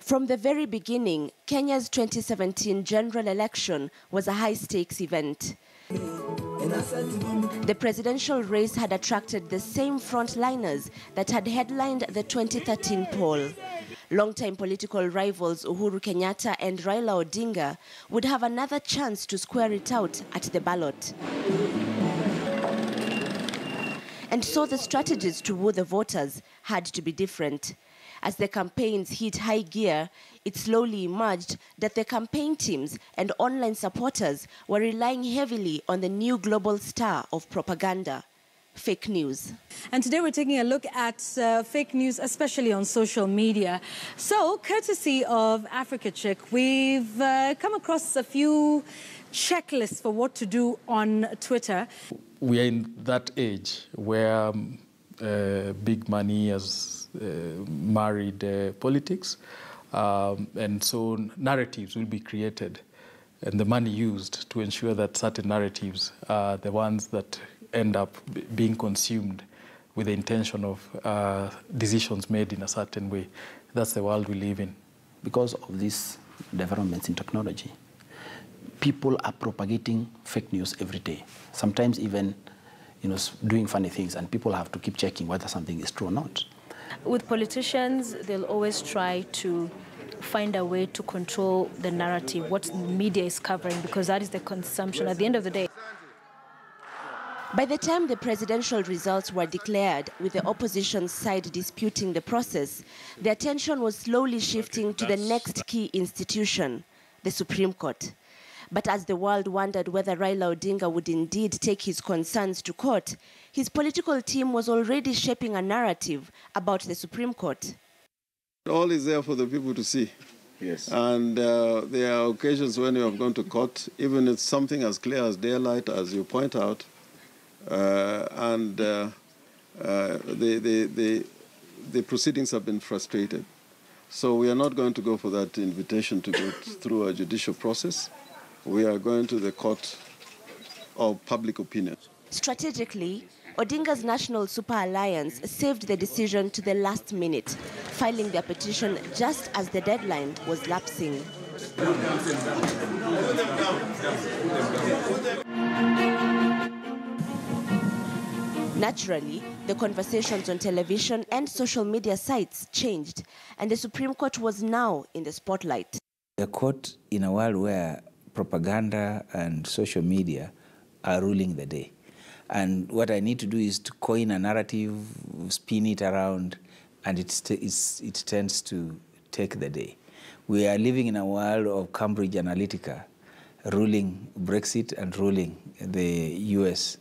From the very beginning, Kenya's 2017 general election was a high-stakes event. The presidential race had attracted the same frontliners that had headlined the 2013 poll. Longtime political rivals Uhuru Kenyatta and Raila Odinga would have another chance to square it out at the ballot. And so the strategies to woo the voters had to be different. As the campaigns hit high gear, it slowly emerged that the campaign teams and online supporters were relying heavily on the new global star of propaganda: fake news. And today we're taking a look at fake news, especially on social media. So, courtesy of Africa Check, we've come across a few checklists for what to do on Twitter. We are in that age where big money has married politics, and so narratives will be created and the money used to ensure that certain narratives are the ones that end up being consumed with the intention of decisions made in a certain way. That's the world we live in. Because of these developments in technology, people are propagating fake news every day, sometimes even doing funny things, and people have to keep checking whether something is true or not. With politicians, they'll always try to find a way to control the narrative, what the media is covering, because that is the consumption at the end of the day. By the time the presidential results were declared, with the opposition side disputing the process, the attention was slowly shifting to the next key institution, the Supreme Court. But as the world wondered whether Raila Odinga would indeed take his concerns to court, his political team was already shaping a narrative about the Supreme Court. All is there for the people to see. Yes. And there are occasions when you have gone to court, even if it's something as clear as daylight, as you point out, the proceedings have been frustrated. So we are not going to go for that invitation to go through a judicial process. We are going to the court of public opinion. Strategically, Odinga's National Super Alliance saved the decision to the last minute, filing their petition just as the deadline was lapsing. Naturally, the conversations on television and social media sites changed, and the Supreme Court was now in the spotlight. The court, in a world where propaganda and social media are ruling the day. And what I need to do is to coin a narrative, spin it around, and it tends to take the day. We are living in a world of Cambridge Analytica ruling Brexit and ruling the US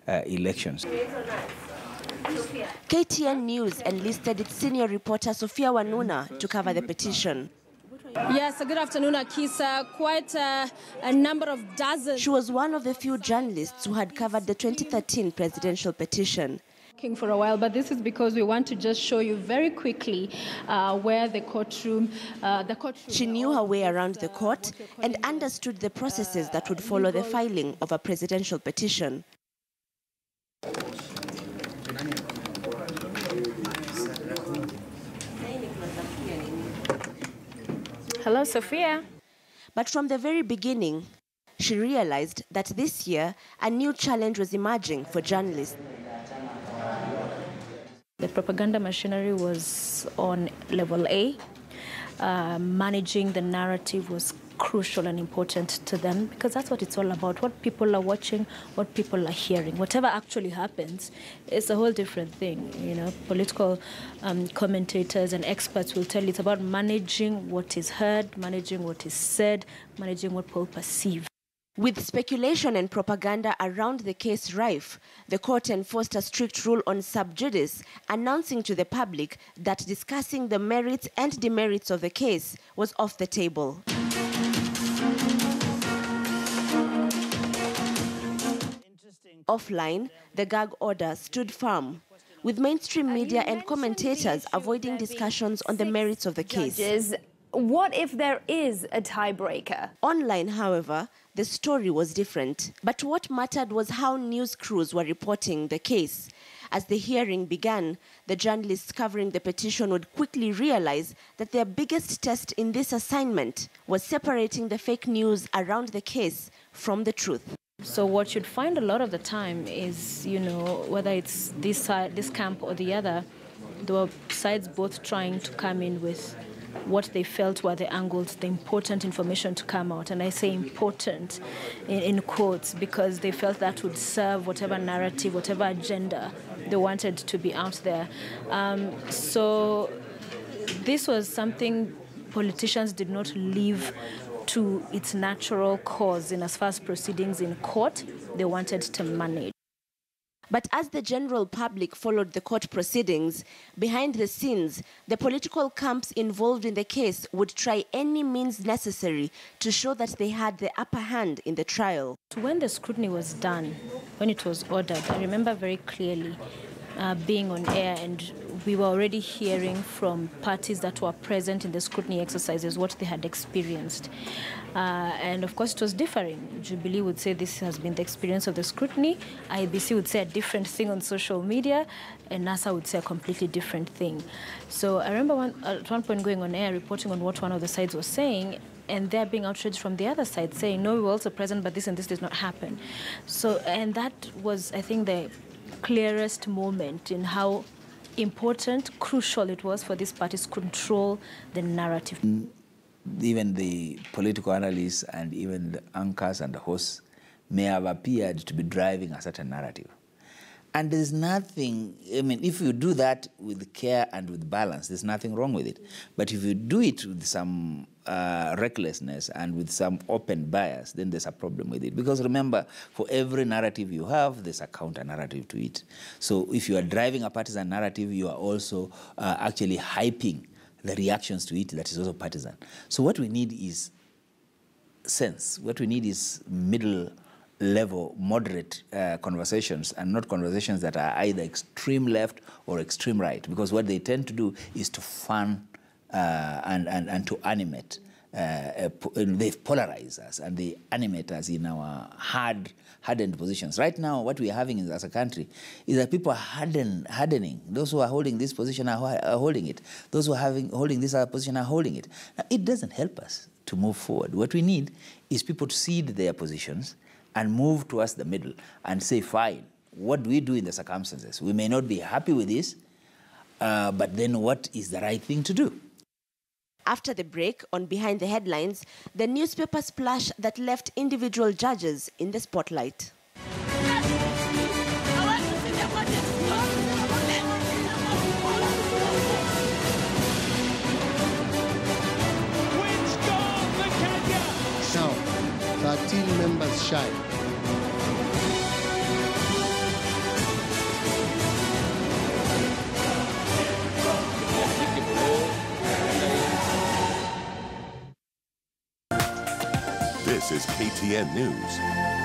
elections. KTN News enlisted its senior reporter Sophia Wanuna to cover the petition. Yes, good afternoon, Akisa. Quite a number of dozens. She was one of the few journalists who had covered the 2013 presidential petition. For a while, but this is because we want to just show you very quickly where the courtroom. She knew her way around the court and understood the processes that would follow the filing of a presidential petition. Hello, Sophia. But from the very beginning, she realized that this year a new challenge was emerging for journalists. The propaganda machinery was on level A. Managing the narrative was crucial and important to them, because that's what it's all about. What people are watching, what people are hearing. Whatever actually happens, it's a whole different thing. Political commentators and experts will tell you it's about managing what is heard, managing what is said, managing what people perceive. With speculation and propaganda around the case rife, the court enforced a strict rule on sub judice, announcing to the public that discussing the merits and demerits of the case was off the table. Offline, the gag order stood firm, with mainstream media and commentators avoiding discussions on the merits of the case. What if there is a tiebreaker? Online, however, the story was different. But what mattered was how news crews were reporting the case. As the hearing began, the journalists covering the petition would quickly realize that their biggest test in this assignment was separating the fake news around the case from the truth. So what you'd find a lot of the time is, whether it's this side, this camp or the other, there were sides both trying to come in with what they felt were the angles, the important information to come out. And I say important in quotes because they felt that would serve whatever narrative, whatever agenda they wanted to be out there. So this was something politicians did not leave to its natural course in as far as proceedings in court they wanted to manage. But as the general public followed the court proceedings, behind the scenes, the political camps involved in the case would try any means necessary to show that they had the upper hand in the trial. When the scrutiny was done, when it was ordered, I remember very clearly being on air, and we were already hearing from parties that were present in the scrutiny exercises what they had experienced. And of course it was differing. Jubilee would say this has been the experience of the scrutiny, IBC would say a different thing on social media, and NASA would say a completely different thing. So I remember at one point going on air reporting on what one of the sides was saying, and they're being outraged from the other side, saying, no, we were also present, but this and this did not happen. So, and that was, I think, the clearest moment in how important, crucial it was for these parties to control the narrative. Even the political analysts and even the anchors and the hosts may have appeared to be driving a certain narrative. And there's nothing, if you do that with care and with balance, there's nothing wrong with it. But if you do it with some recklessness and with some open bias, then there's a problem with it. Because remember, for every narrative you have, there's a counter-narrative to it. So if you are driving a partisan narrative, you are also actually hyping the reactions to it that is also partisan. So what we need is sense. What we need is middle-level, moderate conversations, and not conversations that are either extreme left or extreme right, because what they tend to do is to fan and to animate. They polarize us and they animate us in our hardened positions. Right now, what we are having as a country is that people are hardening. Those who are holding this position are holding it. Those who are holding this other position are holding it. Now, it doesn't help us to move forward. What we need is people to cede their positions and move towards the middle and say, fine, what do we do in the circumstances? We may not be happy with this, but then what is the right thing to do? After the break, on Behind the Headlines, the newspaper splash that left individual judges in the spotlight. Now, 13 members shy. This is KTN News.